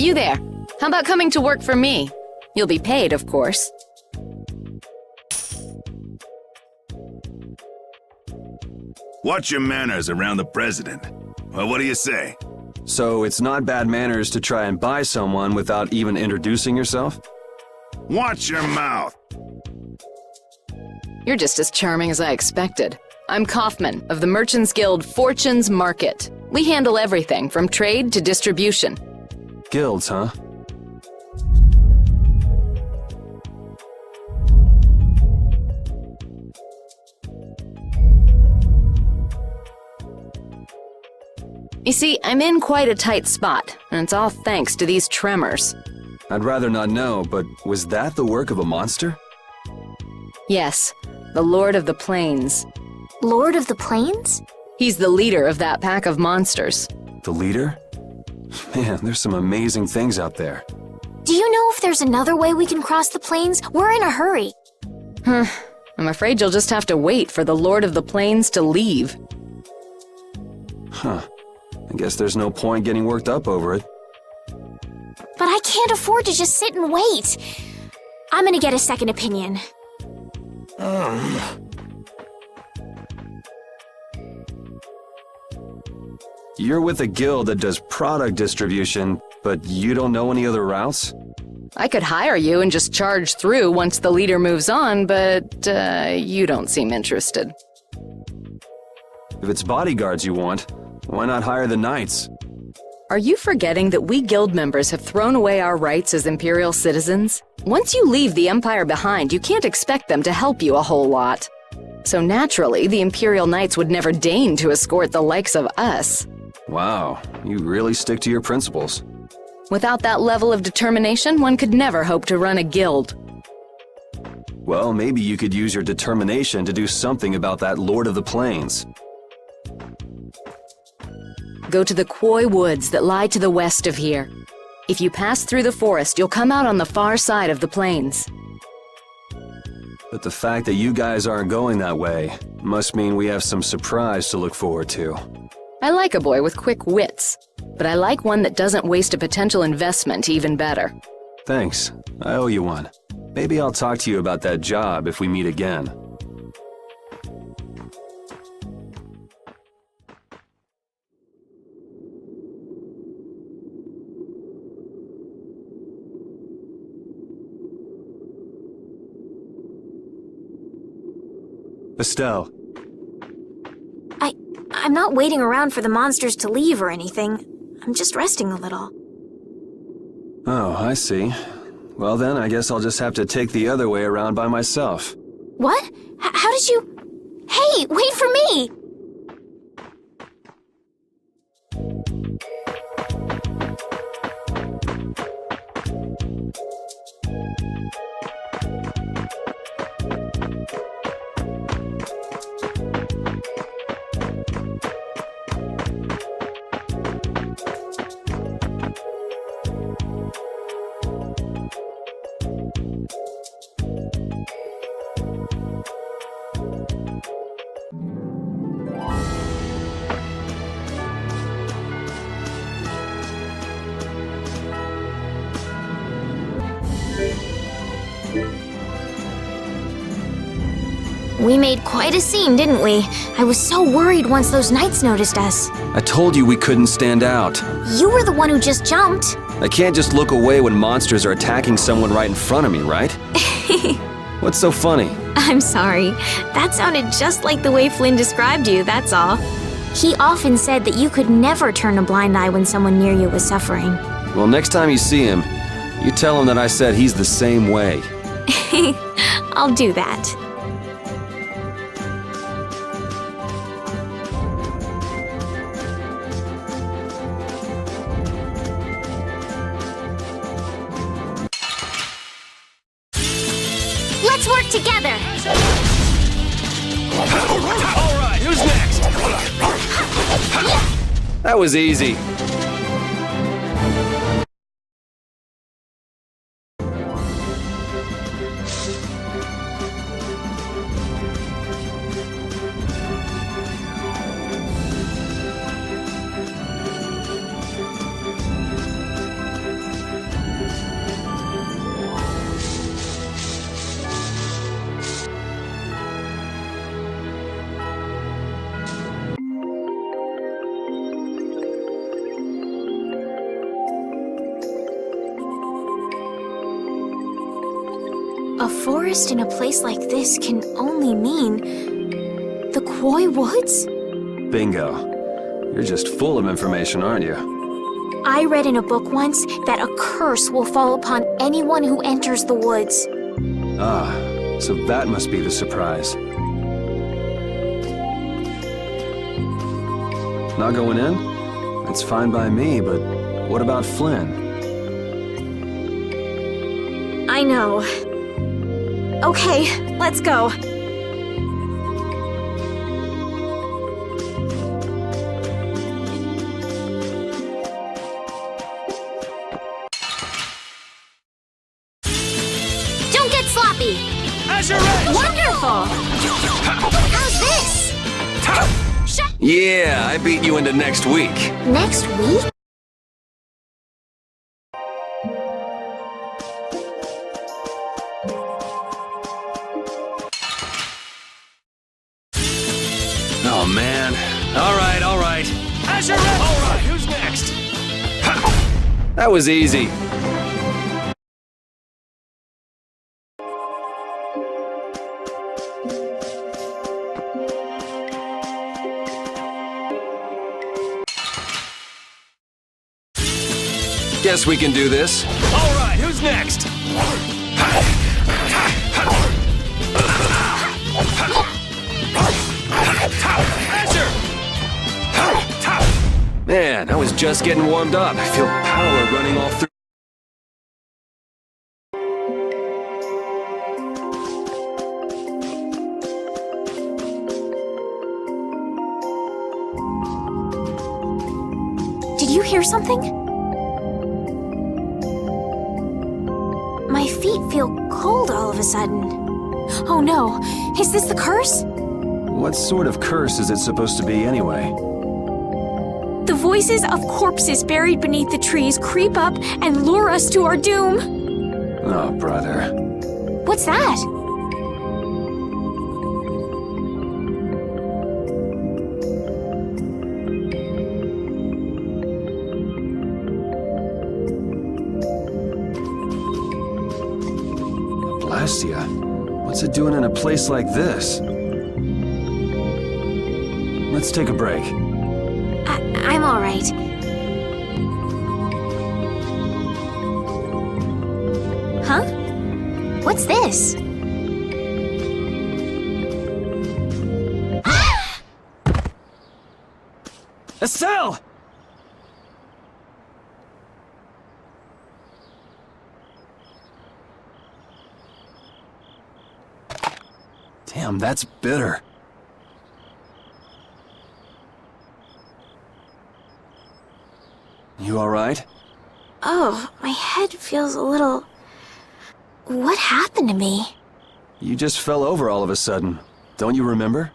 You there. How about coming to work for me? You'll be paid, of course. Watch your manners around the president. Well, what do you say? So it's not bad manners to try and buy someone without even introducing yourself? Watch your mouth! You're just as charming as I expected. I'm Kaufman of the Merchants Guild Fortune's Market. We handle everything from trade to distribution. Guilds, huh? You see, I'm in quite a tight spot, and it's all thanks to these tremors. I'd rather not know, but was that the work of a monster? Yes, the Lord of the Plains. Lord of the Plains? He's the leader of that pack of monsters. The leader? Man, there's some amazing things out there. Do you know if there's another way we can cross the plains? We're in a hurry. I'm afraid you'll just have to wait for the Lord of the Plains to leave. Huh. I guess there's no point getting worked up over it. But I can't afford to just sit and wait. I'm gonna get a second opinion. You're with a guild that does product distribution, but you don't know any other routes? I could hire you and just charge through once the leader moves on, but you don't seem interested. If it's bodyguards you want, why not hire the knights? Are you forgetting that we guild members have thrown away our rights as Imperial citizens? Once you leave the Empire behind, you can't expect them to help you a whole lot. So naturally, the Imperial Knights would never deign to escort the likes of us. Wow, you really stick to your principles. Without that level of determination, one could never hope to run a guild. Well, maybe you could use your determination to do something about that Lord of the Plains. Go to the Koi Woods that lie to the west of here. If you pass through the forest, you'll come out on the far side of the plains. But the fact that you guys aren't going that way must mean we have some surprise to look forward to. I like a boy with quick wits, but I like one that doesn't waste a potential investment even better. Thanks. I owe you one. Maybe I'll talk to you about that job if we meet again. Estelle. I'm not waiting around for the monsters to leave or anything. I'm just resting a little. Oh, I see. Well then, I guess I'll just have to take the other way around by myself. What? How did you... Hey, wait for me! We made quite a scene, didn't we? I was so worried once those knights noticed us. I told you we couldn't stand out. You were the one who just jumped. I can't just look away when monsters are attacking someone right in front of me, right? What's so funny? I'm sorry. That sounded just like the way Flynn described you, that's all. He often said that you could never turn a blind eye when someone near you was suffering. Well, next time you see him, you tell him that I said he's the same way. I'll do that. Let's work together! Alright, who's next? That was easy. A forest in a place like this can only mean the Koi Woods? Bingo. You're just full of information, aren't you? I read in a book once that a curse will fall upon anyone who enters the woods. Ah, so that must be the surprise. Not going in? That's fine by me, but what about Flynn? I know. Okay, let's go. Don't get sloppy! As you're ready! Wonderful! How's this? Yeah, I beat you into next week. Next week? Oh, man. All right. As you're ready! All right, who's next? That was easy. Guess we can do this. All right, who's next? Man, I was just getting warmed up. I feel power running all through. Did you hear something? My feet feel cold all of a sudden. Oh no, is this the curse? What sort of curse is it supposed to be anyway? The voices of corpses buried beneath the trees creep up and lure us to our doom. Oh, brother. What's that? Blastia? What's it doing in a place like this? Let's take a break. I'm all right. Huh? What's this? Estelle! Damn, that's bitter. You all right? Oh, my head feels a little... What happened to me? You just fell over all of a sudden. Don't you remember?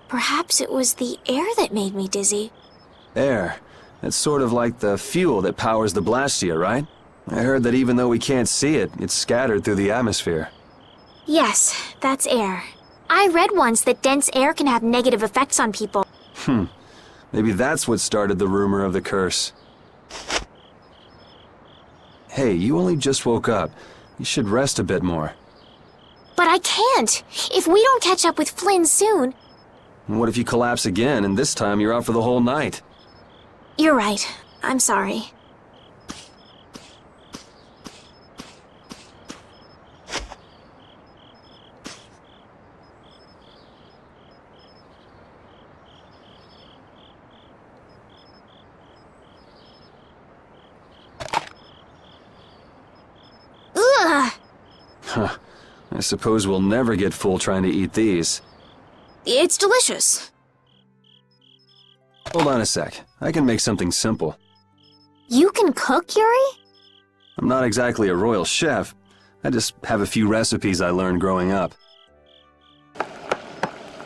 Perhaps it was the air that made me dizzy. Air. That's sort of like the fuel that powers the blastia, right? I heard that even though we can't see it, it's scattered through the atmosphere. Yes, that's air. I read once that dense air can have negative effects on people. Maybe that's what started the rumor of the curse. Hey, you only just woke up. You should rest a bit more. But I can't! If we don't catch up with Flynn soon... What if you collapse again, and this time you're out for the whole night? You're right. I'm sorry. Ugh! Huh. I suppose we'll never get full trying to eat these. It's delicious. Hold on a sec. I can make something simple. You can cook, Yuri? I'm not exactly a royal chef. I just have a few recipes I learned growing up.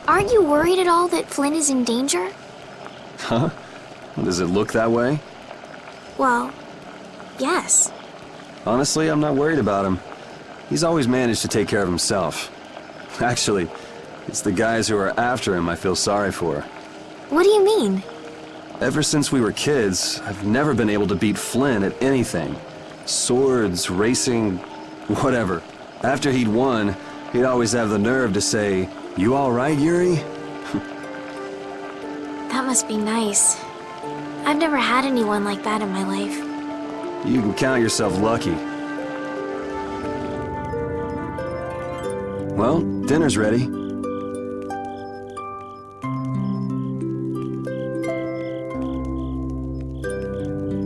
Aren't you worried at all that Flynn is in danger? Huh? Does it look that way? Well, yes. Honestly, I'm not worried about him. He's always managed to take care of himself. Actually, it's the guys who are after him I feel sorry for. What do you mean? Ever since we were kids, I've never been able to beat Flynn at anything. Swords, racing, whatever. After he'd won, he'd always have the nerve to say, "You all right, Yuri?" That must be nice. I've never had anyone like that in my life. You can count yourself lucky. Well, dinner's ready.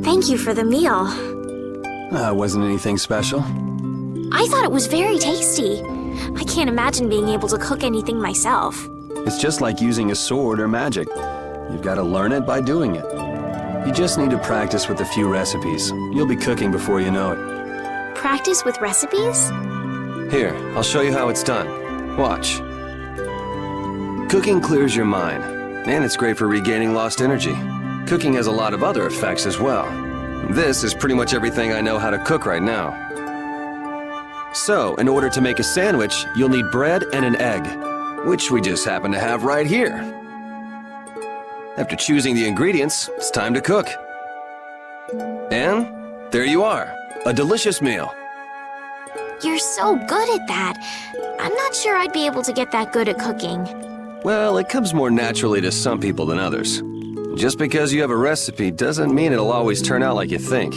Thank you for the meal. Wasn't anything special. I thought it was very tasty. I can't imagine being able to cook anything myself. It's just like using a sword or magic. You've got to learn it by doing it. You just need to practice with a few recipes. You'll be cooking before you know it. Practice with recipes? Here, I'll show you how it's done. Watch. Cooking clears your mind, and it's great for regaining lost energy. Cooking has a lot of other effects as well. This is pretty much everything I know how to cook right now. So, in order to make a sandwich, you'll need bread and an egg, which we just happen to have right here. After choosing the ingredients, it's time to cook. And there you are, a delicious meal. You're so good at that. I'm not sure I'd be able to get that good at cooking. Well, it comes more naturally to some people than others. Just because you have a recipe doesn't mean it'll always turn out like you think.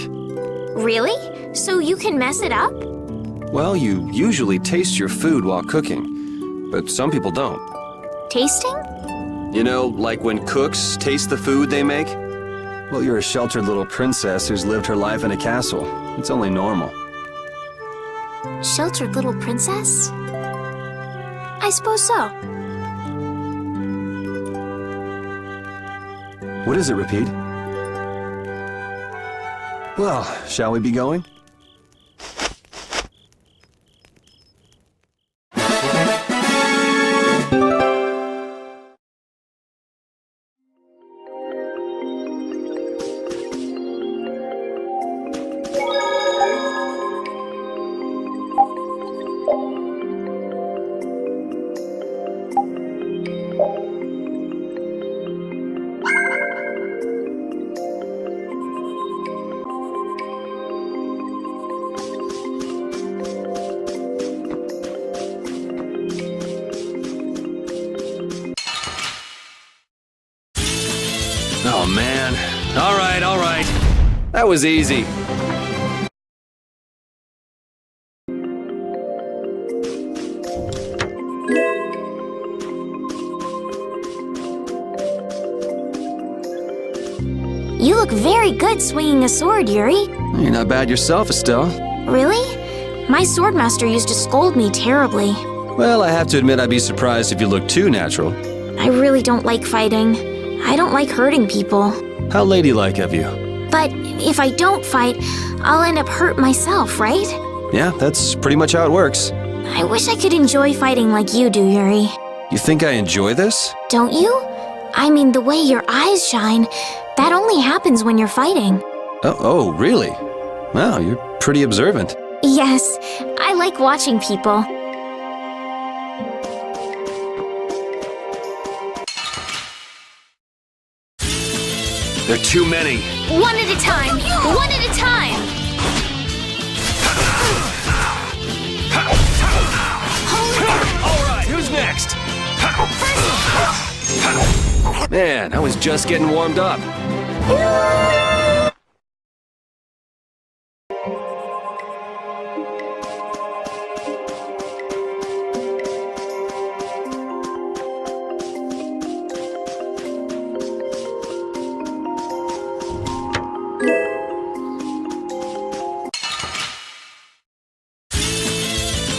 Really? So you can mess it up? Well, you usually taste your food while cooking, but some people don't. Tasting? You know, like when cooks taste the food they make? Well, you're a sheltered little princess who's lived her life in a castle. It's only normal. Sheltered little princess? I suppose so. What is it, Repede? Well, shall we be going? Oh, man. All right. That was easy. You look very good swinging a sword, Yuri. You're not bad yourself, Estelle. Really? My swordmaster used to scold me terribly. Well, I have to admit I'd be surprised if you looked too natural. I really don't like fighting. I don't like hurting people. How ladylike of you. But if I don't fight, I'll end up hurt myself, right? Yeah, that's pretty much how it works. I wish I could enjoy fighting like you do, Yuri. You think I enjoy this? Don't you? I mean, the way your eyes shine, that only happens when you're fighting. Oh, really? Wow, you're pretty observant. Yes, I like watching people. There are too many. One at a time! One at a time! All right, who's next? Man, I was just getting warmed up.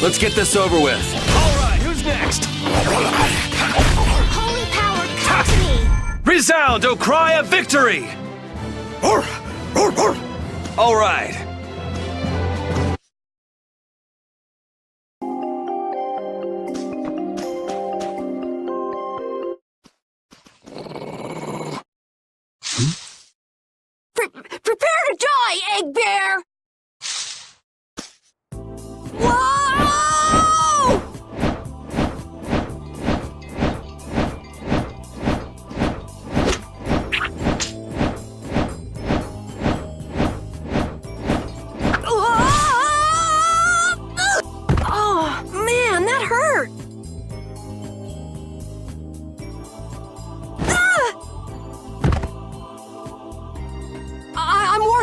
Let's get this over with. All right, who's next? Holy power, come to me! Resound, O cry of victory! All right. Prepare to die, Egg Bear! Whoa! Oh!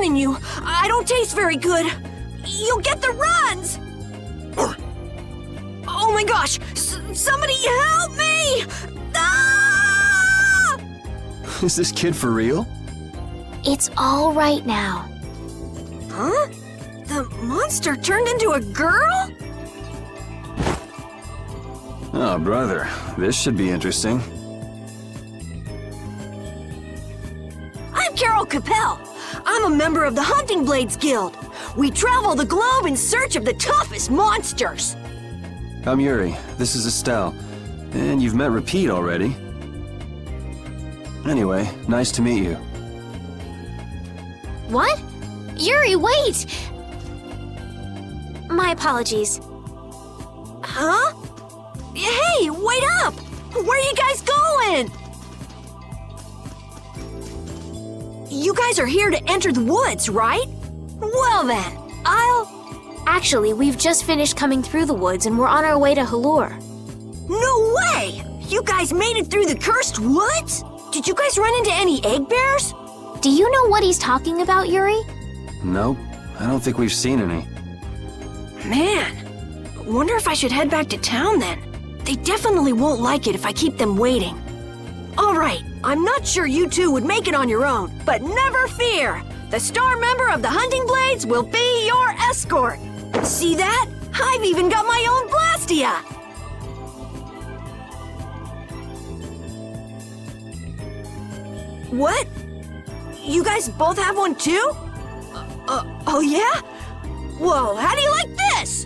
warning you, I don't taste very good. You'll get the runs! Oh my gosh! Somebody help me! Ah! Is this kid for real? It's all right now. Huh? The monster turned into a girl? Oh, brother. This should be interesting. I'm Karol Capel. I'm a member of the Hunting Blades Guild. We travel the globe in search of the toughest monsters. I'm Yuri. This is Estelle. And you've met Repede already. Anyway, nice to meet you. What? Yuri, wait! My apologies. Huh? Hey, wait up! Where are you guys going? You guys are here to enter the woods, right? Well then, Actually, we've just finished coming through the woods and we're on our way to Halure. No way! You guys made it through the cursed woods? Did you guys run into any egg bears? Do you know what he's talking about, Yuri? Nope. I don't think we've seen any. Man, wonder if I should head back to town then. They definitely won't like it if I keep them waiting. Alright, I'm not sure you two would make it on your own, but never fear! The star member of the Hunting Blades will be your escort! See that? I've even got my own blastia! What? You guys both have one too? Oh yeah? Whoa, how do you like this?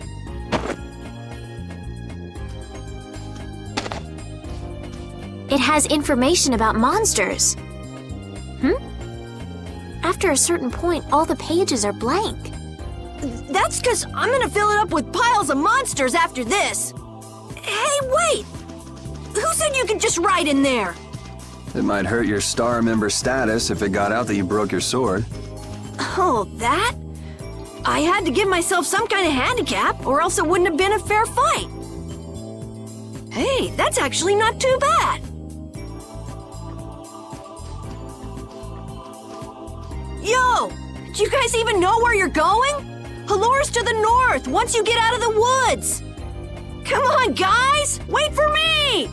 It has information about monsters. After a certain point, all the pages are blank. That's because I'm gonna fill it up with piles of monsters after this. Hey, wait! Who said you could just write in there? It might hurt your star member status if it got out that you broke your sword. Oh, that? I had to give myself some kind of handicap, or else it wouldn't have been a fair fight. Hey, that's actually not too bad. Yo! Do you guys even know where you're going? Halure's to the north, once you get out of the woods! Come on, guys! Wait for me!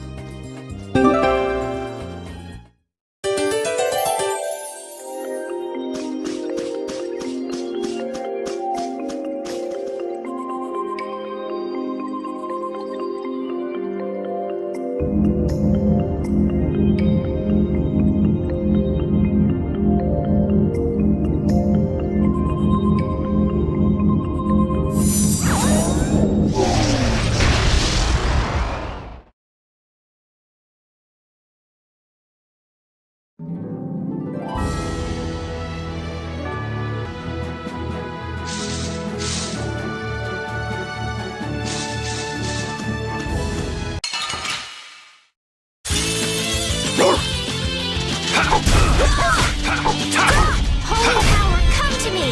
Holy power, come to me!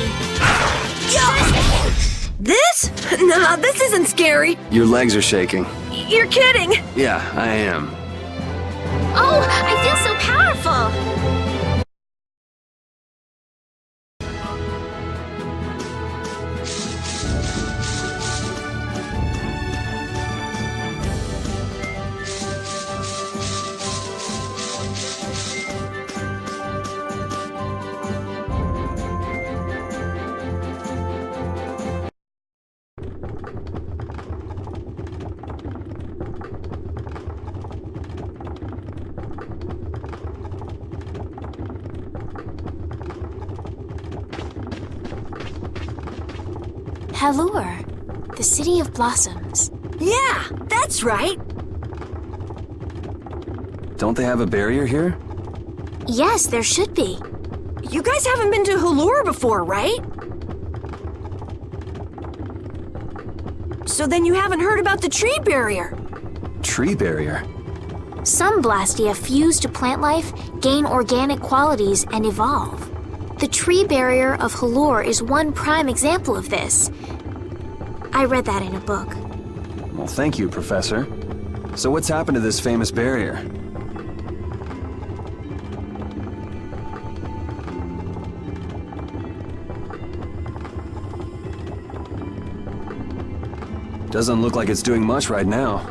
This? Nah, this isn't scary. Your legs are shaking. You're kidding. Yeah, I am. Oh, I feel so powerful! Halure, the city of blossoms. Yeah, that's right. Don't they have a barrier here? Yes, there should be. You guys haven't been to Halure before, right? So then you haven't heard about the tree barrier. Tree barrier? Some blastia fuse to plant life, gain organic qualities, and evolve. The tree barrier of Halure is one prime example of this. I read that in a book. Well, thank you, Professor. So what's happened to this famous barrier? Doesn't look like it's doing much right now.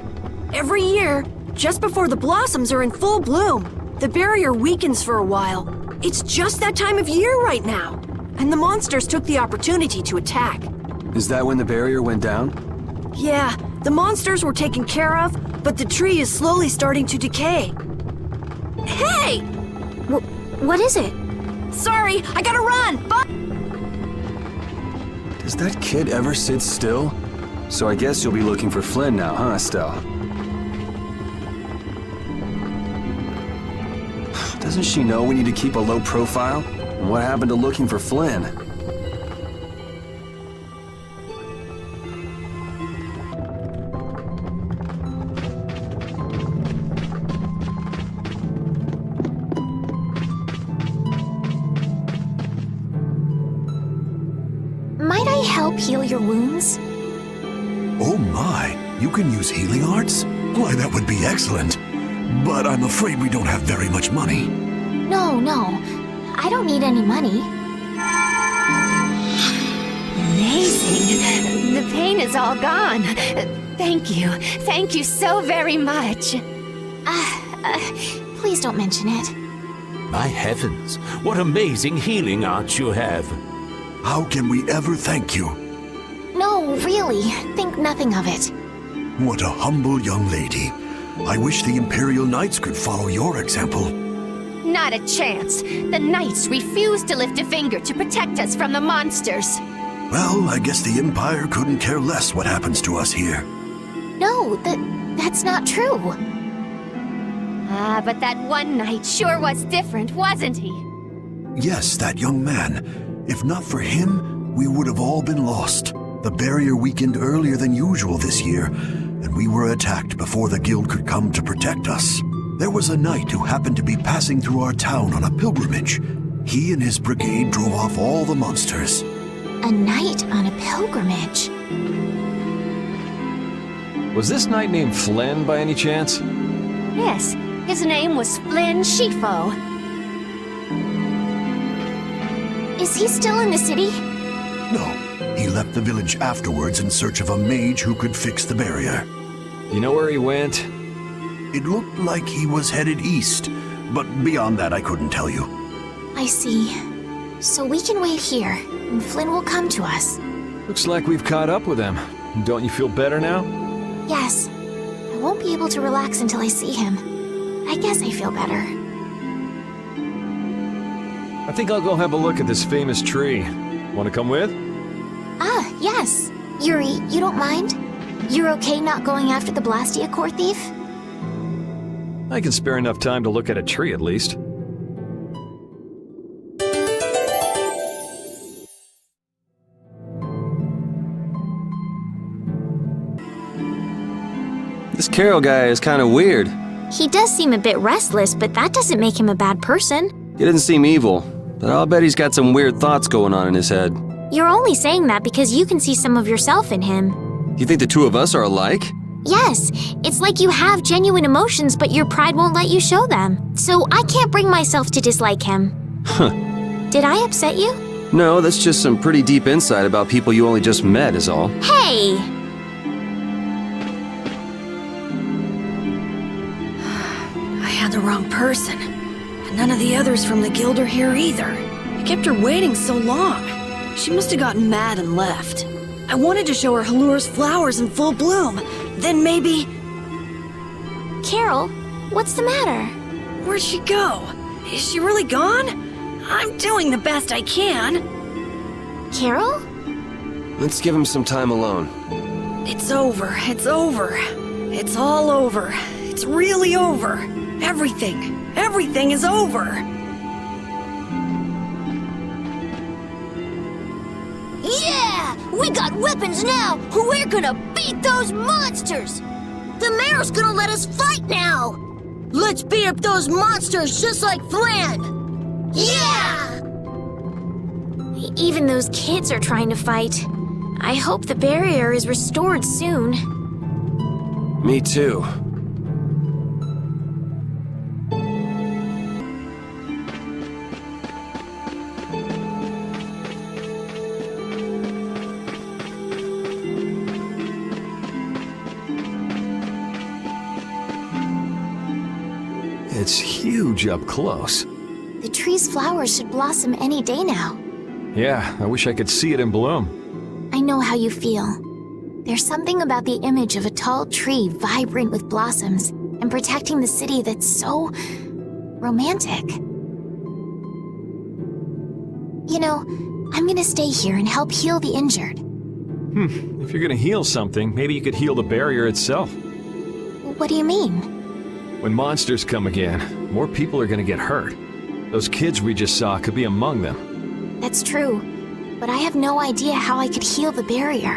Every year, just before the blossoms are in full bloom, the barrier weakens for a while. It's just that time of year right now. And the monsters took the opportunity to attack. Is that when the barrier went down? Yeah, the monsters were taken care of, but the tree is slowly starting to decay. Hey! What is it? Sorry, I gotta run! Bye! Does that kid ever sit still? So I guess you'll be looking for Flynn now, huh, Estelle? Doesn't she know we need to keep a low profile? And what happened to looking for Flynn? Might I help heal your wounds? Oh my, you can use healing arts? Why, that would be excellent. But I'm afraid we don't have very much money. No, I don't need any money. Amazing. The pain is all gone. Thank you so very much. Please don't mention it. My heavens, what amazing healing arts you have. How can we ever thank you? No, really, think nothing of it. What a humble young lady. I wish the Imperial Knights could follow your example. Not a chance. The Knights refuse to lift a finger to protect us from the monsters. Well, I guess the Empire couldn't care less what happens to us here. No, that's not true. But that one Knight sure was different, wasn't he? Yes, that young man. If not for him, we would have all been lost. The barrier weakened earlier than usual this year, and we were attacked before the guild could come to protect us. There was a knight who happened to be passing through our town on a pilgrimage. He and his brigade drove off all the monsters. A knight on a pilgrimage. Was this knight named Flynn by any chance? Yes, his name was Flynn Scifo. Is he still in the city? No, he left the village afterwards in search of a mage who could fix the barrier. You know where he went? It looked like he was headed east, but beyond that I couldn't tell you. I see. So we can wait here, and Flynn will come to us. Looks like we've caught up with him. Don't you feel better now? Yes. I won't be able to relax until I see him. I guess I feel better. I think I'll go have a look at this famous tree. Want to come with? Yes. Yuri, you don't mind? You're okay not going after the Blastia core thief? I can spare enough time to look at a tree at least. This Karol guy is kind of weird. He does seem a bit restless, but that doesn't make him a bad person. He doesn't seem evil, but I'll bet he's got some weird thoughts going on in his head. You're only saying that because you can see some of yourself in him. You think the two of us are alike? Yes, it's like you have genuine emotions, but your pride won't let you show them. So I can't bring myself to dislike him. Huh. Did I upset you? No, that's just some pretty deep insight about people you only just met is all. Hey! I had the wrong person. And none of the others from the guild are here either. I kept her waiting so long. She must have gotten mad and left. I wanted to show her Halur's flowers in full bloom. Then maybe... Karol, what's the matter? Where'd she go? Is she really gone? I'm doing the best I can. Karol? Let's give him some time alone. It's over. It's over. It's all over. It's really over. Everything is over. Yeah! We got weapons now! We're gonna beat those monsters! The mayor's gonna let us fight now! Let's beat up those monsters just like Flynn! Yeah! Even those kids are trying to fight. I hope the barrier is restored soon. Me too. It's huge up close. The tree's flowers should blossom any day now. Yeah, I wish I could see it in bloom. I know how you feel. There's something about the image of a tall tree vibrant with blossoms and protecting the city that's so romantic. You know, I'm gonna stay here and help heal the injured. If you're gonna heal something, maybe you could heal the barrier itself. What do you mean? When monsters come again, more people are gonna get hurt. Those kids we just saw could be among them. That's true, but I have no idea how I could heal the barrier.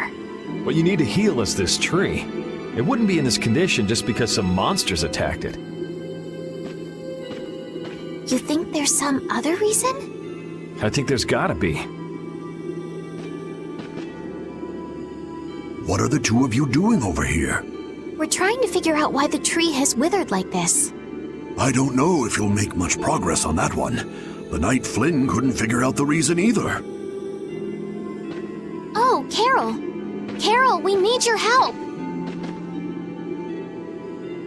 What you need to heal is this tree. It wouldn't be in this condition just because some monsters attacked it. You think there's some other reason? I think there's gotta be. What are the two of you doing over here? We're trying to figure out why the tree has withered like this. I don't know if you'll make much progress on that one. The knight Flynn couldn't figure out the reason either. Oh, Karol! Karol, we need your help!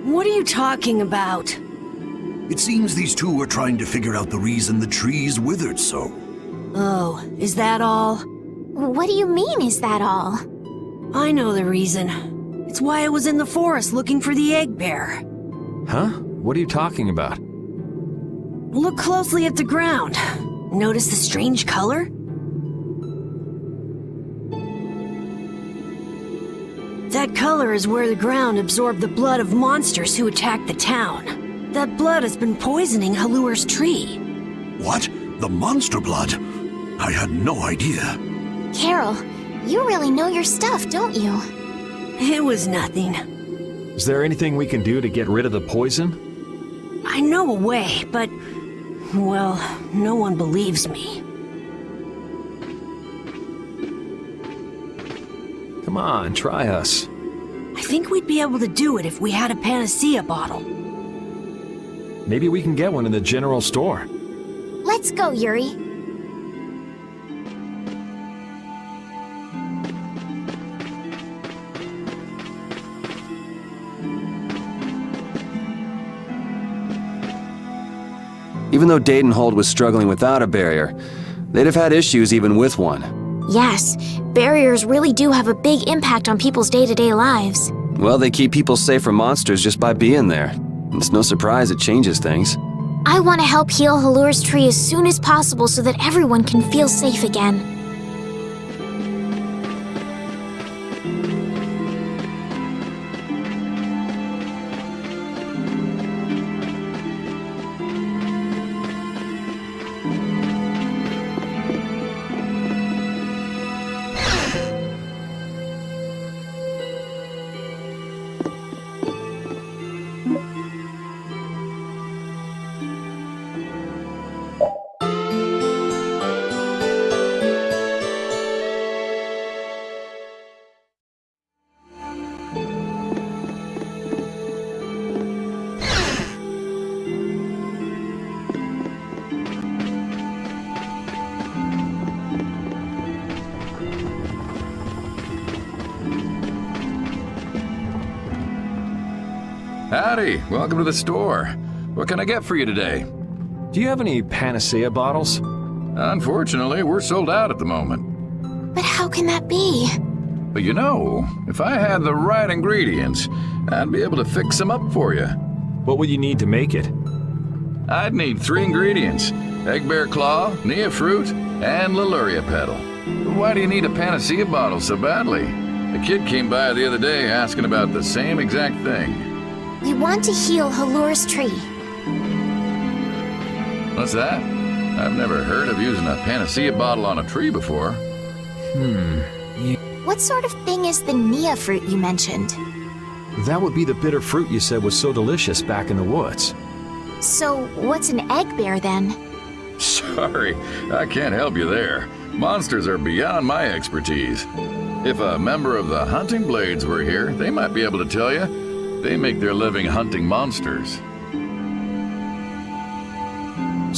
What are you talking about? It seems these two are trying to figure out the reason the tree's withered so. Oh, is that all? What do you mean, is that all? I know the reason. It's why I was in the forest looking for the egg bear. Huh? What are you talking about? Look closely at the ground. Notice the strange color? That color is where the ground absorbed the blood of monsters who attacked the town. That blood has been poisoning Halur's tree. What? The monster blood? I had no idea. Karol, you really know your stuff, don't you? It was nothing. Is there anything we can do to get rid of the poison? I know a way, but, well, no one believes me. Come on, try us. I think we'd be able to do it if we had a panacea bottle. Maybe we can get one in the general store. Let's go, Yuri. Even though Dadenhold was struggling without a barrier, they'd have had issues even with one. Yes, barriers really do have a big impact on people's day-to-day lives. Well, they keep people safe from monsters just by being there. It's no surprise it changes things. I want to help heal Halur's tree as soon as possible so that everyone can feel safe again. Howdy, welcome to the store. What can I get for you today? Do you have any panacea bottles? Unfortunately, we're sold out at the moment. But how can that be? But you know, if I had the right ingredients, I'd be able to fix them up for you. What would you need to make it? I'd need 3 ingredients: egg bear claw, nia fruit, and Leluria petal. Why do you need a panacea bottle so badly? A kid came by the other day asking about the same exact thing. We want to heal Halur's tree. What's that? I've never heard of using a panacea bottle on a tree before. What sort of thing is the nia fruit you mentioned? That would be the bitter fruit you said was so delicious back in the woods. So, what's an egg bear then? Sorry, I can't help you there. Monsters are beyond my expertise. If a member of the Hunting Blades were here, they might be able to tell you. They make their living hunting monsters.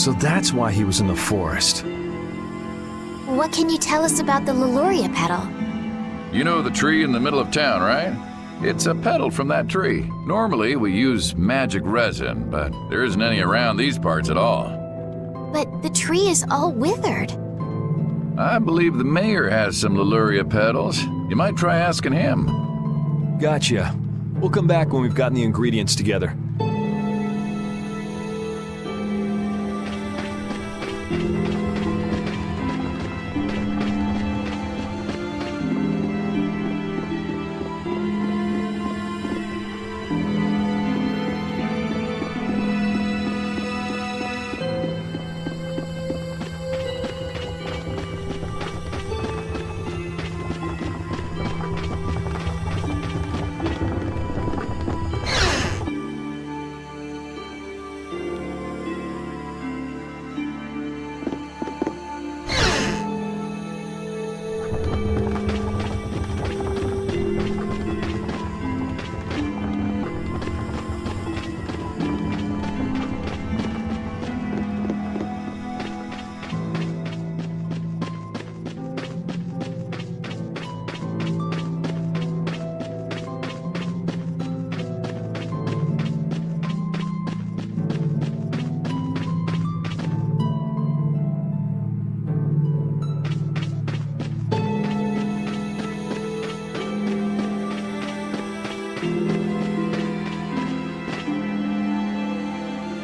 So that's why he was in the forest. What can you tell us about the Leluria petal? You know the tree in the middle of town, right? It's a petal from that tree. Normally, we use magic resin, but there isn't any around these parts at all. But the tree is all withered. I believe the mayor has some Leluria petals. You might try asking him. Gotcha. We'll come back when we've gotten the ingredients together.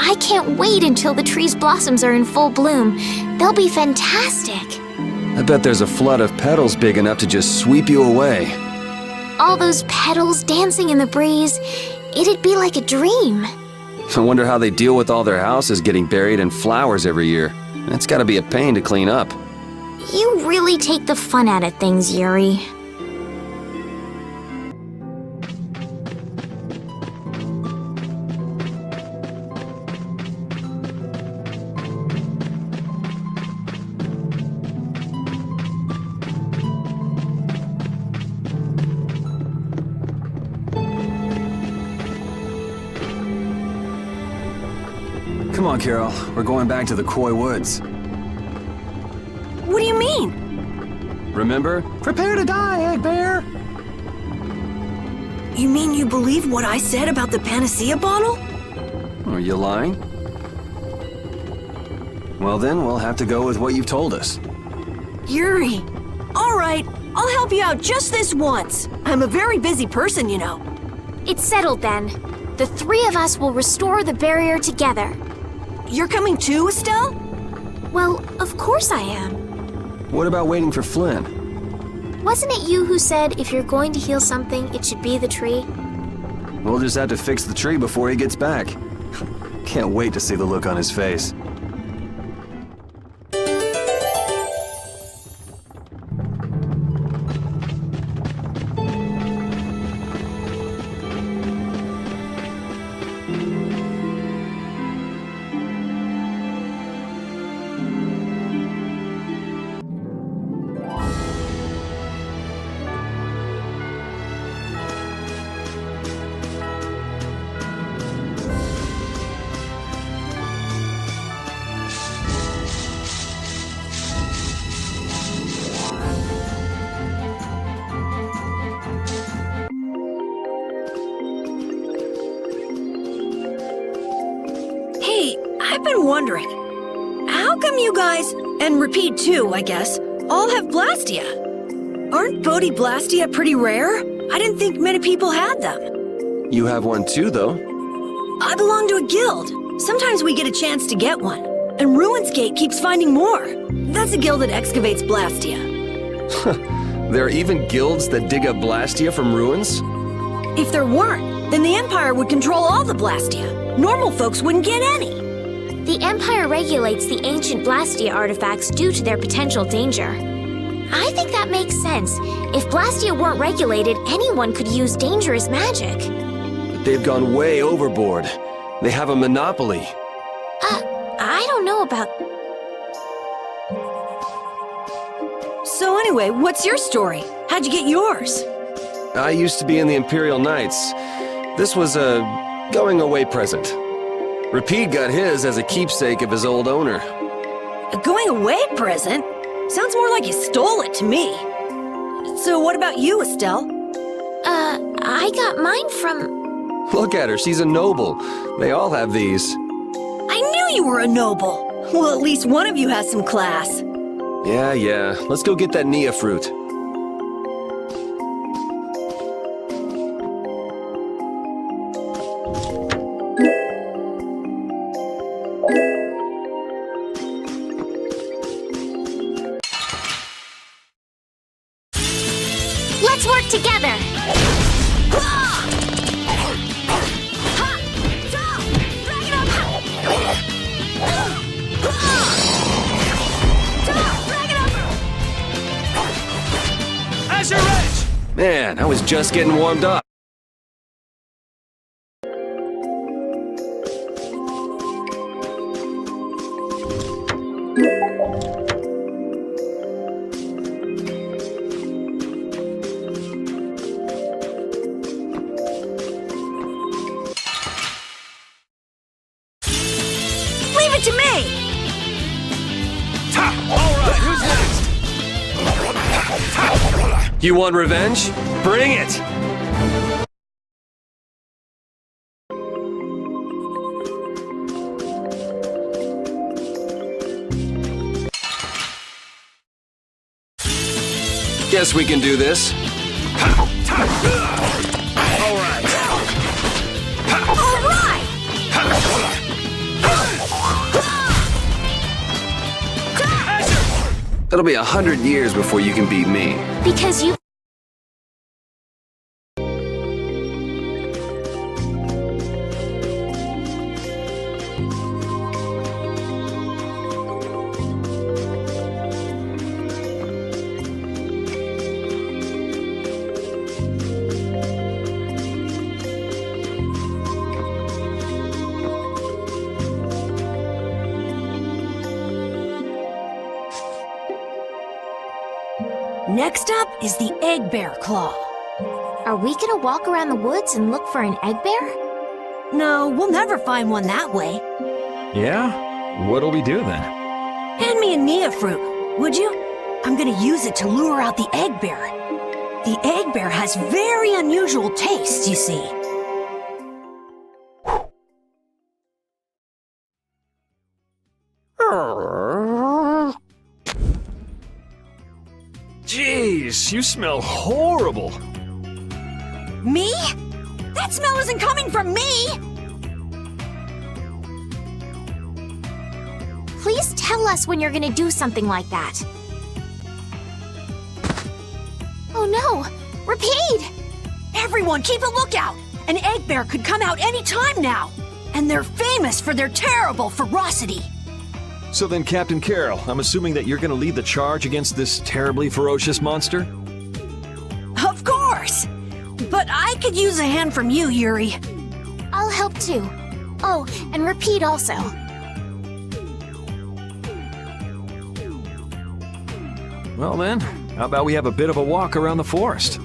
I can't wait until the tree's blossoms are in full bloom. They'll be fantastic. I bet there's a flood of petals big enough to just sweep you away. All those petals dancing in the breeze, it'd be like a dream. I wonder how they deal with all their houses getting buried in flowers every year. That's gotta be a pain to clean up. You really take the fun out of things, Yuri. Come on, Karol. We're going back to the Koi Woods. What do you mean? Remember? Prepare to die, Egg Bear! You mean you believe what I said about the panacea bottle? Are you lying? Well then, we'll have to go with what you've told us. Yuri. All right, I'll help you out just this once. I'm a very busy person, you know. It's settled then. The three of us will restore the barrier together. You're coming too, Estelle? Well, of course I am. What about waiting for Flynn? Wasn't it you who said if you're going to heal something, it should be the tree? We'll just have to fix the tree before he gets back. Can't wait to see the look on his face. I've been wondering, how come you guys, and Repede too, I guess, all have blastia? Aren't bodhi blastia pretty rare? I didn't think many people had them. You have one too, though. I belong to a guild. Sometimes we get a chance to get one, and Ruins Gate keeps finding more. That's a guild that excavates blastia. There are even guilds that dig up blastia from ruins? If there weren't, then the Empire would control all the blastia. Normal folks wouldn't get any. The Empire regulates the ancient blastia artifacts due to their potential danger. I think that makes sense. If blastia weren't regulated, anyone could use dangerous magic. But they've gone way overboard. They have a monopoly. I don't know about... So anyway, what's your story? How'd you get yours? I used to be in the Imperial Knights. This was a going-away present. Repede got his as a keepsake of his old owner. A going-away present? Sounds more like you stole it to me. So what about you, Estelle? I got mine from... Look at her, she's a noble. They all have these. I knew you were a noble. Well, at least one of you has some class. Yeah. Let's go get that Nia fruit. Let's work together! Man, I was just getting warmed up. Leave it to me! Alright, who's next? You want revenge? Bring it! Guess we can do this. Alright! It'll be 100 years before you can beat me. Because you... Next up is the egg bear claw. Are we gonna walk around the woods and look for an egg bear? No, we'll never find one that way. Yeah? What'll we do then? Hand me a Nia fruit, would you? I'm gonna use it to lure out the egg bear. The egg bear has very unusual tastes, you see. Jeez, you smell horrible. Me? That smell isn't coming from me! Please tell us when you're gonna do something like that. Oh no! Repede! Everyone, keep a lookout! An egg bear could come out any time now! And they're famous for their terrible ferocity! So then, Captain Karol, I'm assuming that you're gonna lead the charge against this terribly ferocious monster? Of course! But I could use a hand from you, Yuri. I'll help too. Oh, and Repede also. Well then, how about we have a bit of a walk around the forest?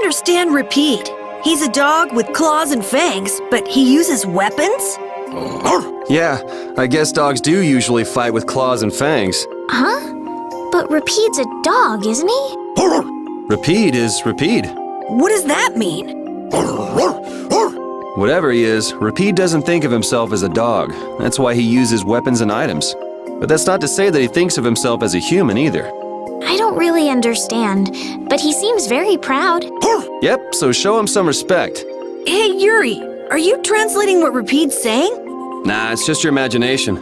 Understand Repede. He's a dog with claws and fangs, but he uses weapons? Yeah, I guess dogs do usually fight with claws and fangs. Huh? But Repede's a dog, isn't he? Repede is Repede. What does that mean? Whatever he is, Repede doesn't think of himself as a dog. That's why he uses weapons and items. But that's not to say that he thinks of himself as a human either. I don't really understand, but he seems very proud. Yep, so show him some respect. Hey, Yuri, are you translating what Repede's saying? Nah, it's just your imagination.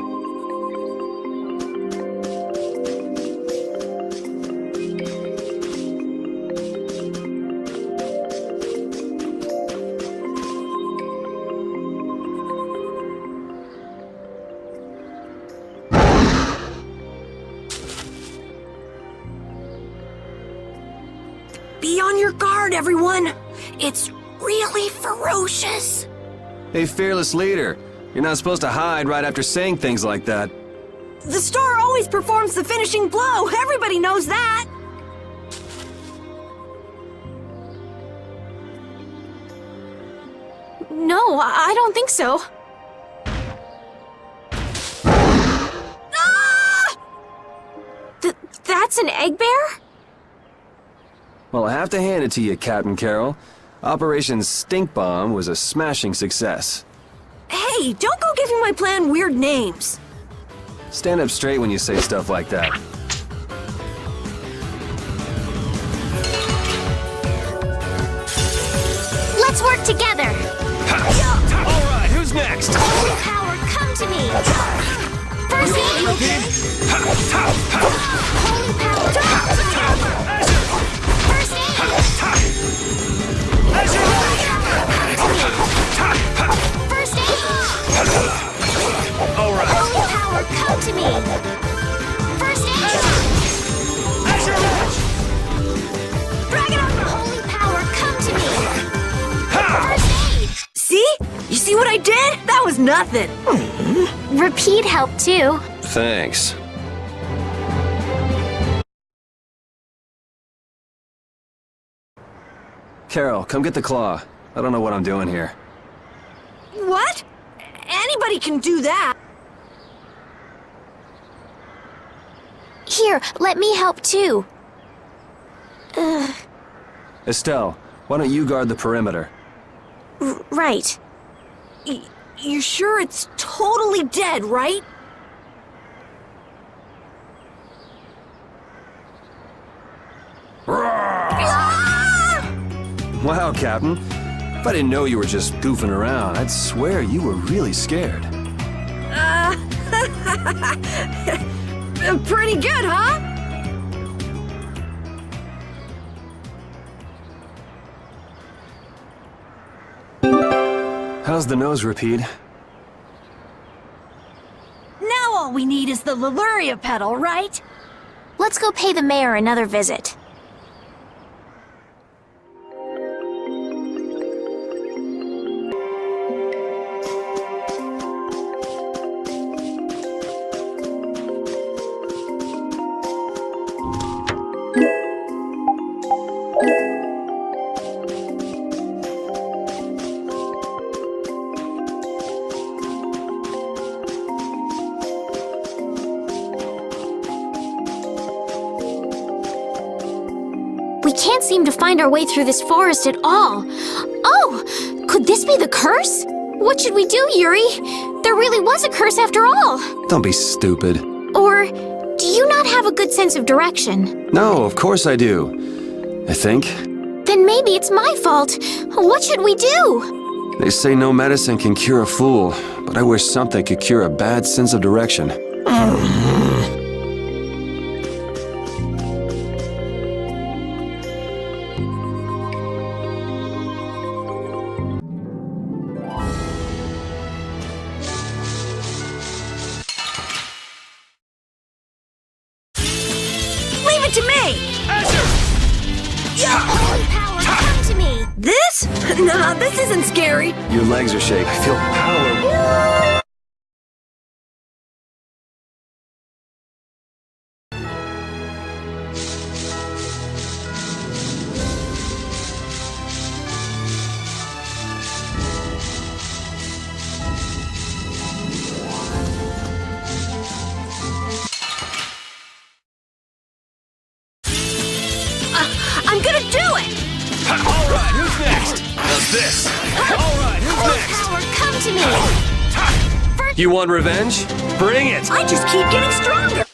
Be on your guard, everyone! It's really ferocious! Hey, fearless leader. You're not supposed to hide right after saying things like that. The star always performs the finishing blow! Everybody knows that! No, I don't think so. Ah! That's an egg bear? Well, I have to hand it to you, Captain Karol. Operation Stink Bomb was a smashing success. Hey, don't go giving my plan weird names. Stand up straight when you say stuff like that. Let's work together. All right, who's next? Holy power, come to me. First aid. Holy power. First aid. First aid. All right. Holy power, come to me. First aid. Drag it up. Holy power, come to me. First aid. See? You see what I did? That was nothing. Repede helped too. Thanks. Karol, come get the claw. I don't know what I'm doing here. What? Anybody can do that. Here, let me help too. Estelle, why don't you guard the perimeter? Right. You're sure it's totally dead, right? Wow, Captain. If I didn't know you were just goofing around, I'd swear you were really scared. Pretty good, huh? How's the nose, Repede? Now all we need is the Luria pedal, right? Let's go pay the mayor another visit. We can't seem to find our way through this forest at all. Oh! Could this be the curse? What should we do, Yuri? There really was a curse after all. Don't be stupid. Or do you not have a good sense of direction? No, of course I do. I think. Then maybe it's my fault. What should we do? They say no medicine can cure a fool, but I wish something could cure a bad sense of direction. Leave it to me! Holy power, come to me! This? Nah, this isn't scary. Your legs are shaking. I feel power. I'm gonna do it! All right, who's next? How's this? All right, who's Holy next? power, come to me! You want revenge? Bring it! I just keep getting stronger!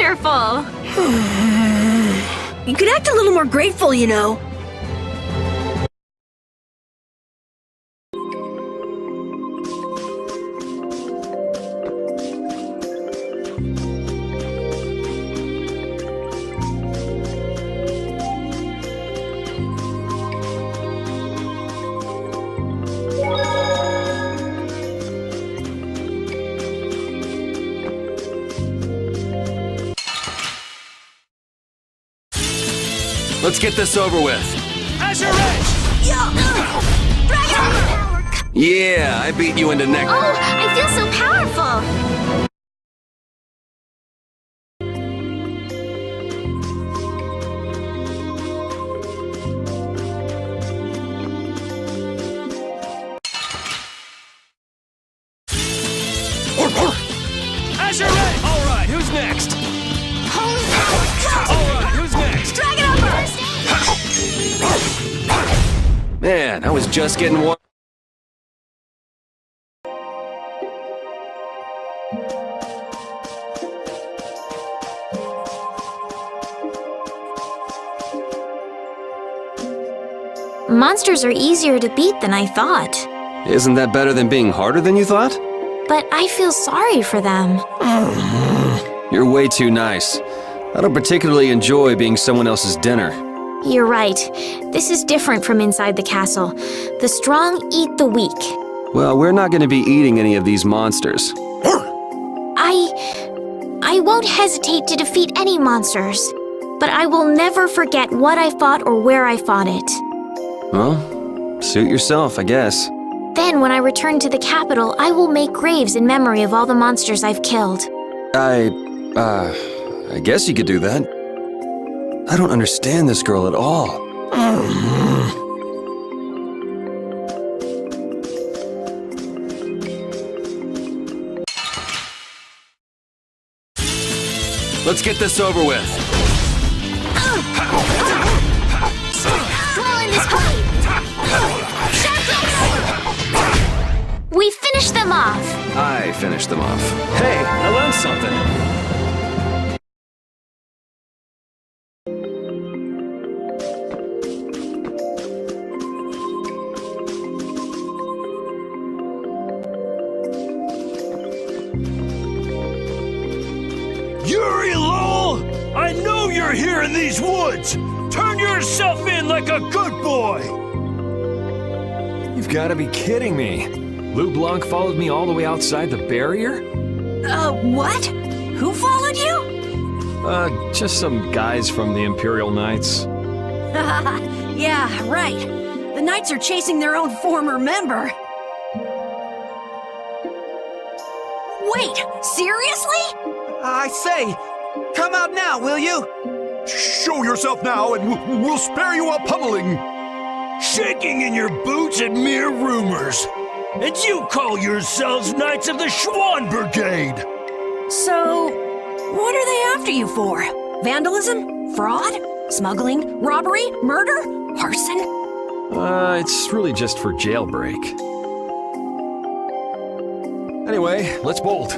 wonderful! You could act a little more grateful, you know. Let's get this over with. Azure Edge! Yeah, I beat you into neck. Oh, I feel so powerful! Azure Edge! Alright, who's next? Holy power! Alright, who's next? Dragon Upper! Man, I was just getting warm. Monsters are easier to beat than I thought. Isn't that better than being harder than you thought? But I feel sorry for them. You're way too nice. I don't particularly enjoy being someone else's dinner. You're right. This is different from inside the castle. The strong eat the weak. Well, we're not going to be eating any of these monsters. I won't hesitate to defeat any monsters. But I will never forget what I fought or where I fought it. Well, suit yourself, I guess. Then, when I return to the capital, I will make graves in memory of all the monsters I've killed. I guess you could do that. I don't understand this girl at all. Let's get this over with. Dwell in this pipe! We finished them off! I finished them off. Hey, I learned something. Yuri Lowell! I know you're here in these woods! Turn yourself in like a good boy! You've got to be kidding me. Lou Blanc followed me all the way outside the barrier? What? Who followed you? Just some guys from the Imperial Knights. Yeah, right. The Knights are chasing their own former member. Wait, seriously? I say, come out now, will you? Show yourself now, and we'll spare you a pummeling. Shaking in your boots at mere rumors. And you call yourselves Knights of the Schwan Brigade! So, what are they after you for? Vandalism? Fraud? Smuggling? Robbery? Murder? Arson? It's really just for jailbreak. Anyway, let's bolt.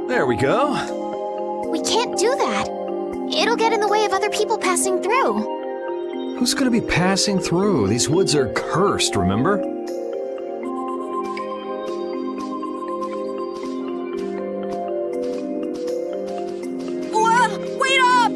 There we go. We can't do that. It'll get in the way of other people passing through. Who's gonna be passing through? These woods are cursed, remember? Wait up!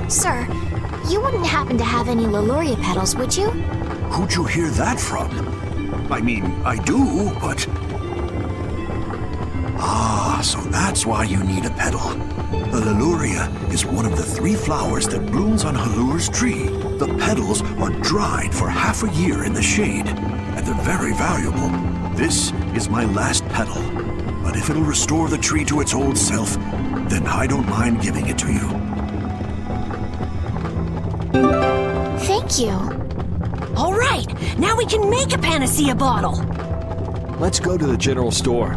Sir, you wouldn't happen to have any Leluria petals, would you? Who'd you hear that from? I mean, I do, but... Ah, so that's why you need a petal. The Leluria is one of the 3 flowers that blooms on Halur's tree. The petals are dried for half a year in the shade, and they're very valuable. This is my last petal, but if it'll restore the tree to its old self, then I don't mind giving it to you. Thank you. All right, now we can make a panacea bottle. Let's go to the general store.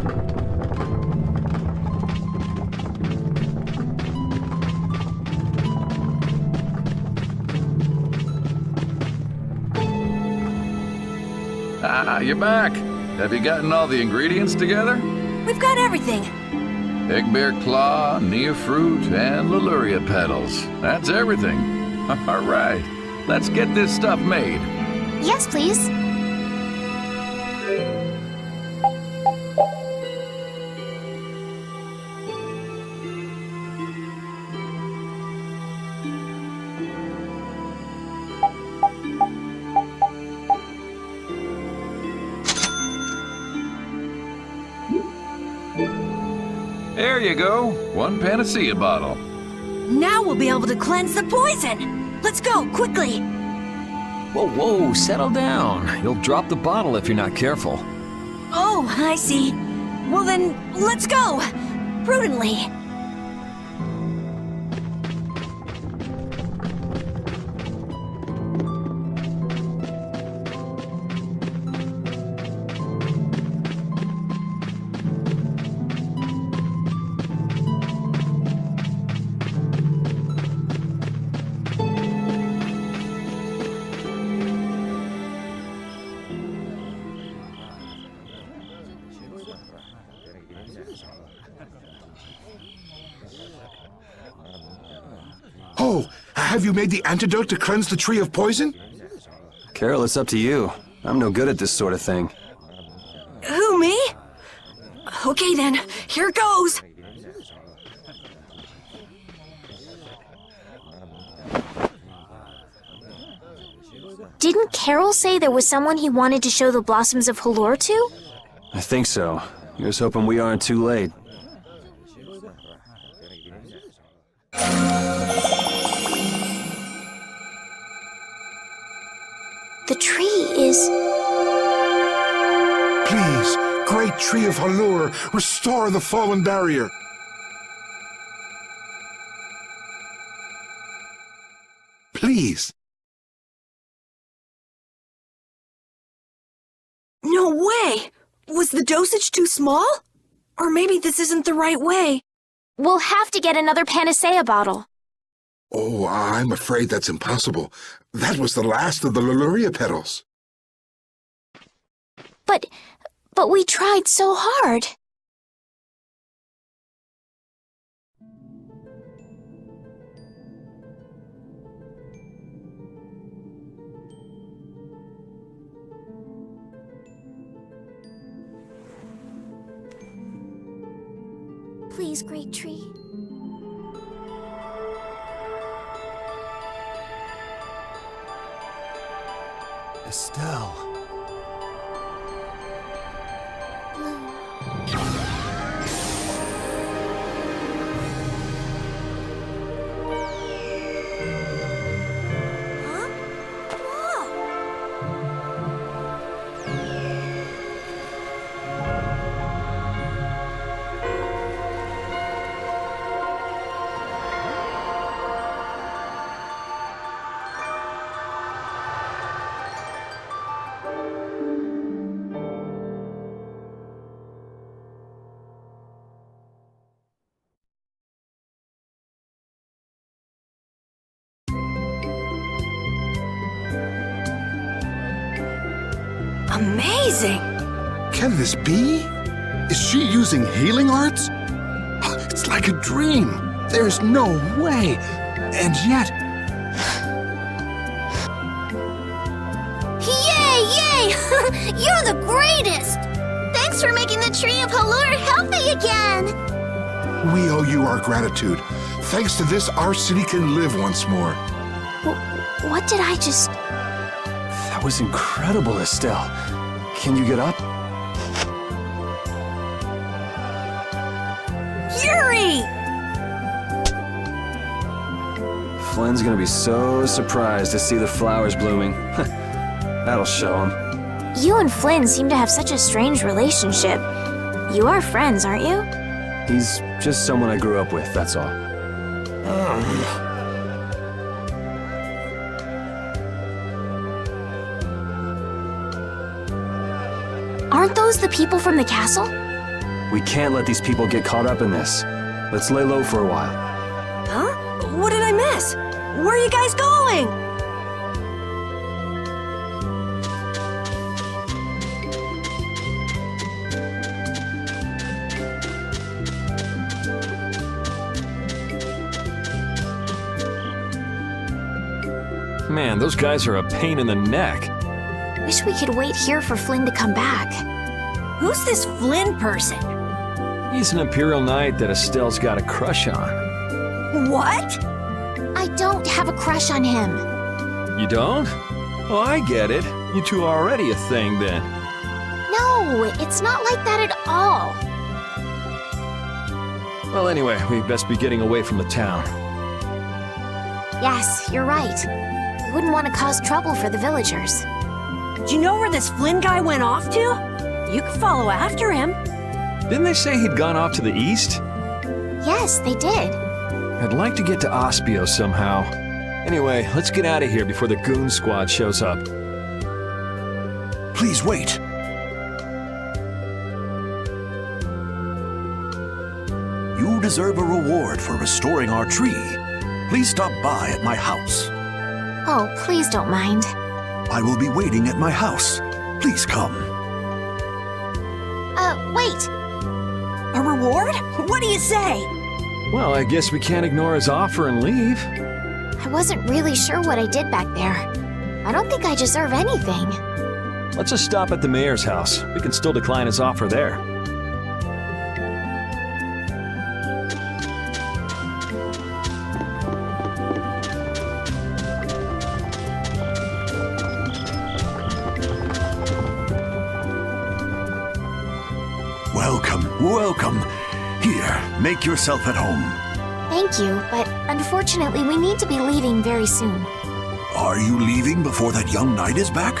Ah, you're back. Have you gotten all the ingredients together? We've got everything. Egg bear claw, Nia fruit, and Leluria petals. That's everything. All right, let's get this stuff made. Yes, please. There you go. 1 panacea bottle. Now we'll be able to cleanse the poison. Let's go, quickly. Whoa, whoa, settle down. You'll drop the bottle if you're not careful. Oh, I see. Well then, let's go. Prudently. Oh, have you made the antidote to cleanse the tree of poison? Karol, it's up to you. I'm no good at this sort of thing. Who, me? Okay then, here goes. Didn't Karol say there was someone he wanted to show the blossoms of Halur to? I think so. Here's hoping we aren't too late. The tree is... Please, great tree of Halur, restore the fallen barrier. Please. No way! Was the dosage too small? Or maybe this isn't the right way. We'll have to get another panacea bottle. Oh, I'm afraid that's impossible. That was the last of the Leluria petals. But we tried so hard. Please, great tree. Estelle. Amazing! Can this be? Is she using healing arts? It's like a dream. There's no way. And yet... Yay, yay! You're the greatest! Thanks for making the tree of Halur healthy again! We owe you our gratitude. Thanks to this, our city can live once more. What did I just... That was incredible, Estelle. Can you get up? Flynn's gonna be so surprised to see the flowers blooming. That'll show him. You and Flynn seem to have such a strange relationship. You are friends, aren't you? He's just someone I grew up with, that's all. Aren't those the people from the castle? We can't let these people get caught up in this. Let's lay low for a while. Huh? What did I miss? Where are you guys going? Man, those guys are a pain in the neck. Wish we could wait here for Flynn to come back. Who's this Flynn person? He's an Imperial Knight that Estelle's got a crush on. What? I don't have a crush on him. You don't? Oh, I get it. You two are already a thing then. No, it's not like that at all. Well, anyway, we best be getting away from the town. Yes, you're right. We wouldn't want to cause trouble for the villagers. Do you know where this Flynn guy went off to? You could follow after him. Didn't they say he'd gone off to the east? Yes, they did. I'd like to get to Ospio somehow. Anyway, let's get out of here before the goon squad shows up. Please wait. You deserve a reward for restoring our tree. Please stop by at my house. Oh, please don't mind. I will be waiting at my house. Please come. Wait. A reward? What do you say? Well, I guess we can't ignore his offer and leave. I wasn't really sure what I did back there. I don't think I deserve anything. Let's just stop at the mayor's house. We can still decline his offer there. Welcome. Here, make yourself at home. Thank you, but unfortunately we need to be leaving very soon. Are you leaving before that young knight is back?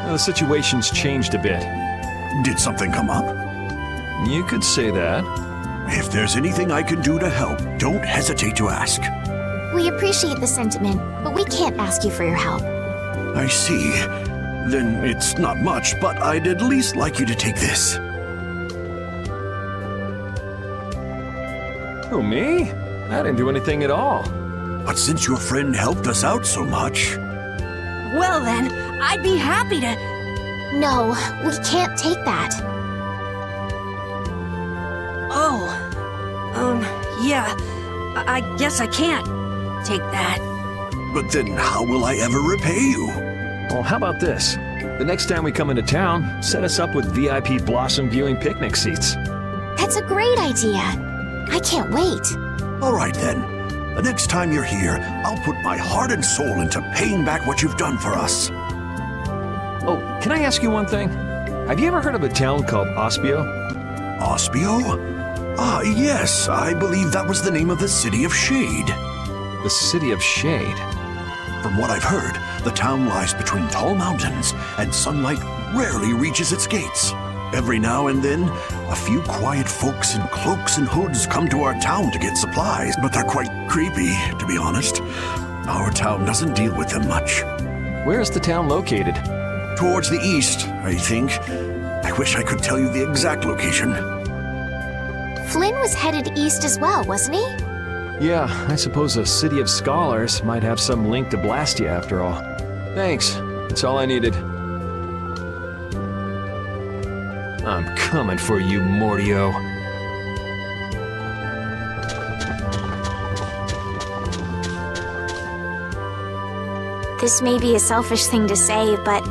The situation's changed a bit. Did something come up? You could say that. If there's anything I can do to help, don't hesitate to ask. We appreciate the sentiment, but we can't ask you for your help. I see. Then it's not much, but I'd at least like you to take this. Who, me? I didn't do anything at all. But since your friend helped us out so much... Well then, I'd be happy to... No, we can't take that. Oh. Yeah. I guess I can't take that. But then how will I ever repay you? Well, how about this? The next time we come into town, set us up with VIP blossom viewing picnic seats. That's a great idea. I can't wait. All right, then. The next time you're here, I'll put my heart and soul into paying back what you've done for us. Oh, can I ask you one thing? Have you ever heard of a town called Ospio? Ospio? Ah, yes. I believe that was the name of the City of Shade. The City of Shade? From what I've heard, the town lies between tall mountains, and sunlight rarely reaches its gates. Every now and then, a few quiet folks in cloaks and hoods come to our town to get supplies, but they're quite creepy, to be honest. Our town doesn't deal with them much. Where is the town located? Towards the east, I think. I wish I could tell you the exact location. Flynn was headed east as well, wasn't he? Yeah, I suppose a city of scholars might have some link to Blastia after all. Thanks. That's all I needed. I'm coming for you, Mordio. This may be a selfish thing to say, but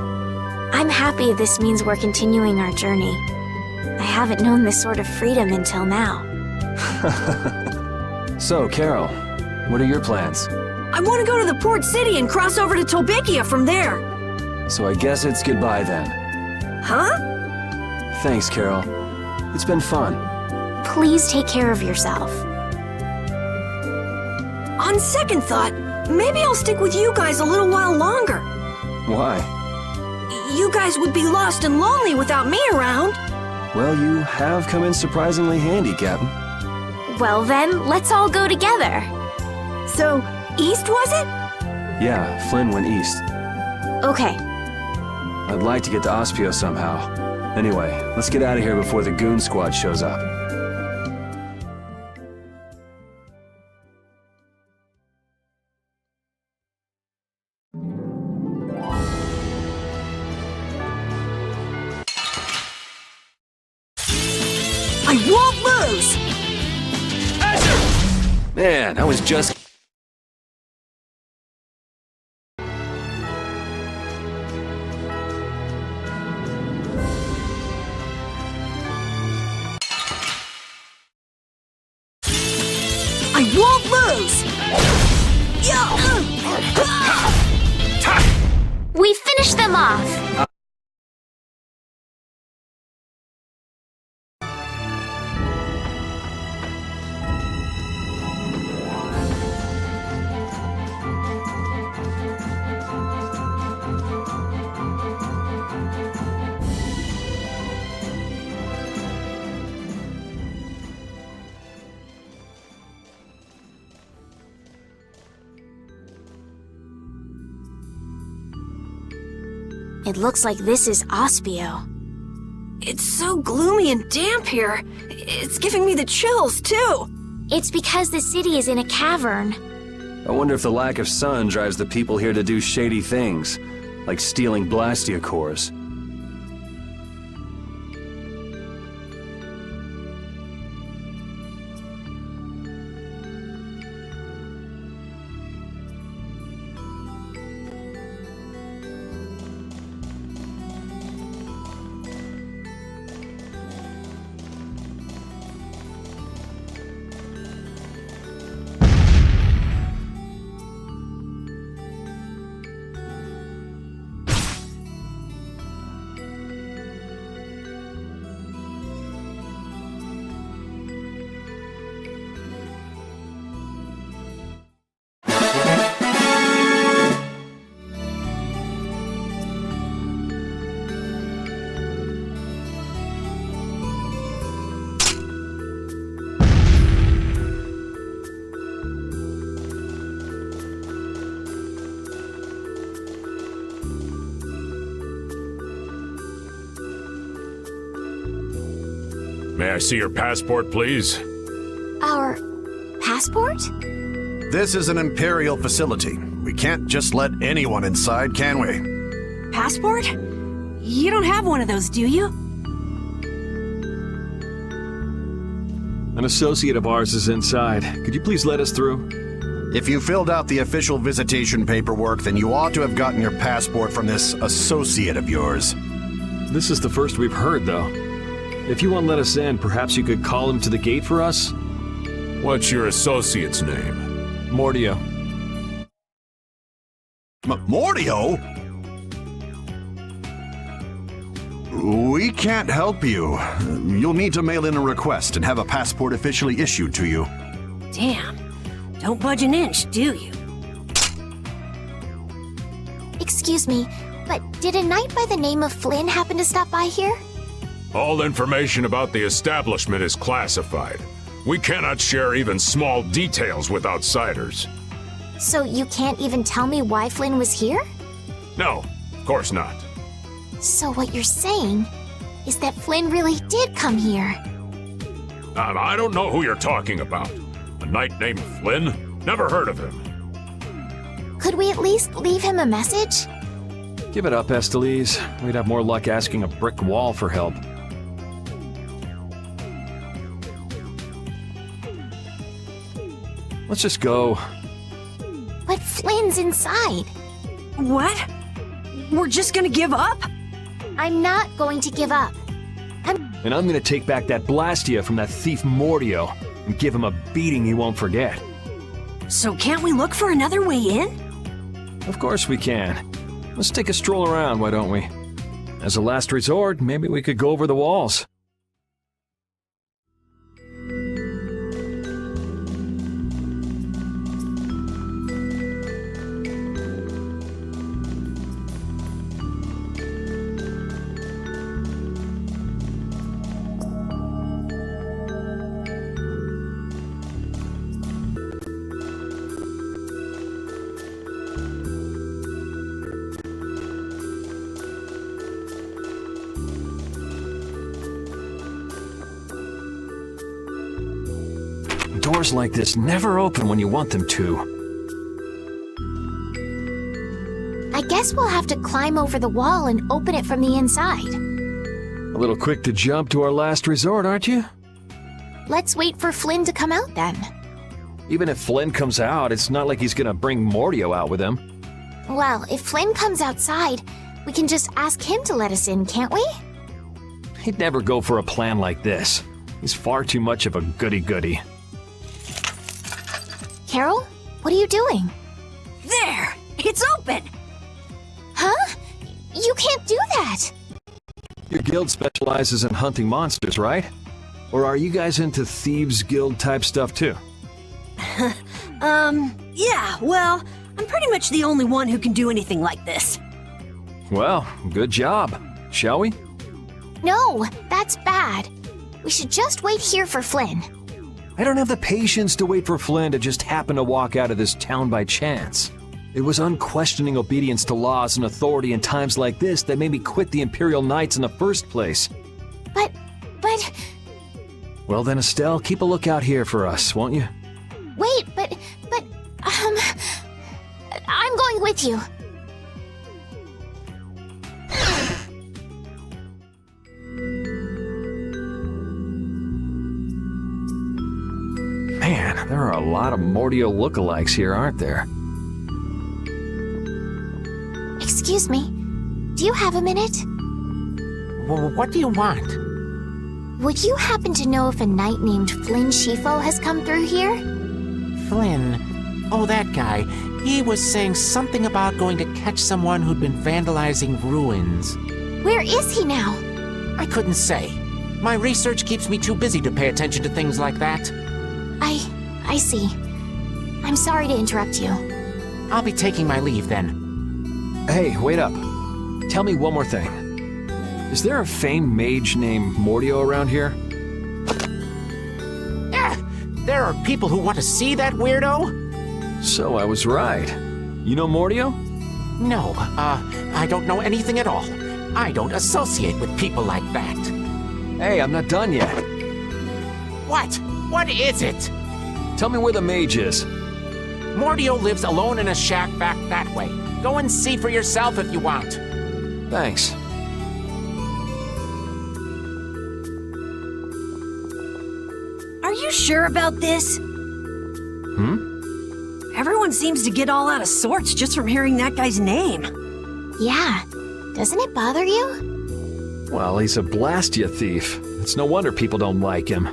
I'm happy this means we're continuing our journey. I haven't known this sort of freedom until now. So, Karol, what are your plans? I want to go to the port city and cross over to Tolbikia from there. So I guess it's goodbye then. Huh? Thanks, Karol. It's been fun. Please take care of yourself. On second thought, maybe I'll stick with you guys a little while longer. Why? You guys would be lost and lonely without me around. Well, you have come in surprisingly handy, Captain. Well then, let's all go together. So, east was it? Yeah, Flynn went east. Okay. I'd like to get to Ospio somehow. Anyway, let's get out of here before the goon squad shows up. I won't lose! Man, I was just... I won't lose! We finished them off! It looks like this is Ospio. It's so gloomy and damp here. It's giving me the chills, too. It's because the city is in a cavern. I wonder if the lack of sun drives the people here to do shady things, like stealing blastia cores. May I see your passport, please? Our passport? This is an Imperial facility. We can't just let anyone inside, can we? Passport? You don't have one of those, do you? An associate of ours is inside. Could you please let us through? If you filled out the official visitation paperwork, then you ought to have gotten your passport from this associate of yours. This is the first we've heard, though. If you won't let us in, perhaps you could call him to the gate for us? What's your associate's name? Mordio. Mordio? We can't help you. You'll need to mail in a request and have a passport officially issued to you. Damn. Don't budge an inch, do you? Excuse me, but did a knight by the name of Flynn happen to stop by here? All information about the establishment is classified. We cannot share even small details with outsiders. So you can't even tell me why Flynn was here? No, of course not. So what you're saying is that Flynn really did come here. I don't know who you're talking about. A knight named Flynn? Never heard of him. Could we at least leave him a message? Give it up, Estelle. We'd have more luck asking a brick wall for help. Let's just go. But Flynn's inside. What? We're just gonna give up? I'm not going to give up. And I'm gonna take back that blastia from that thief Mordio and give him a beating he won't forget. So can't we look for another way in? Of course we can. Let's take a stroll around, why don't we? As a last resort, maybe we could go over the walls. doors like this never open when you want them to. I guess we'll have to climb over the wall and open it from the inside. A little quick to jump to our last resort, aren't you? Let's wait for Flynn to come out then. Even if Flynn comes out, it's not like he's gonna bring Mordio out with him. Well, if Flynn comes outside, we can just ask him to let us in, can't we? He'd never go for a plan like this. He's far too much of a goody-goody. Karol, what are you doing? There! It's open! Huh? You can't do that! Your guild specializes in hunting monsters, right? Or are you guys into Thieves Guild type stuff too? Yeah, well, I'm pretty much the only one who can do anything like this. Well, good job. Shall we? No, that's bad. We should just wait here for Flynn. I don't have the patience to wait for Flynn to just happen to walk out of this town by chance. It was unquestioning obedience to laws and authority in times like this that made me quit the Imperial Knights in the first place. But... Well then, Estelle, keep a lookout here for us, won't you? Wait, but... I'm going with you. Man, there are a lot of Mordio lookalikes here, aren't there? Excuse me, do you have a minute? Well, what do you want? Would you happen to know if a knight named Flynn Scifo has come through here? Flynn? Oh, that guy. He was saying something about going to catch someone who'd been vandalizing ruins. Where is he now? I couldn't say. My research keeps me too busy to pay attention to things like that. I see. I'm sorry to interrupt you. I'll be taking my leave then. Hey, wait up. Tell me one more thing. Is there a famed mage named Mordio around here? There are people who want to see that weirdo? So I was right. You know Mordio? No, I don't know anything at all. I don't associate with people like that. Hey, I'm not done yet. What? What is it? Tell me where the mage is. Mordio lives alone in a shack back that way. Go and see for yourself if you want. Thanks. Are you sure about this? Everyone seems to get all out of sorts just from hearing that guy's name. Yeah. Doesn't it bother you? Well, he's a blastia thief. It's no wonder people don't like him.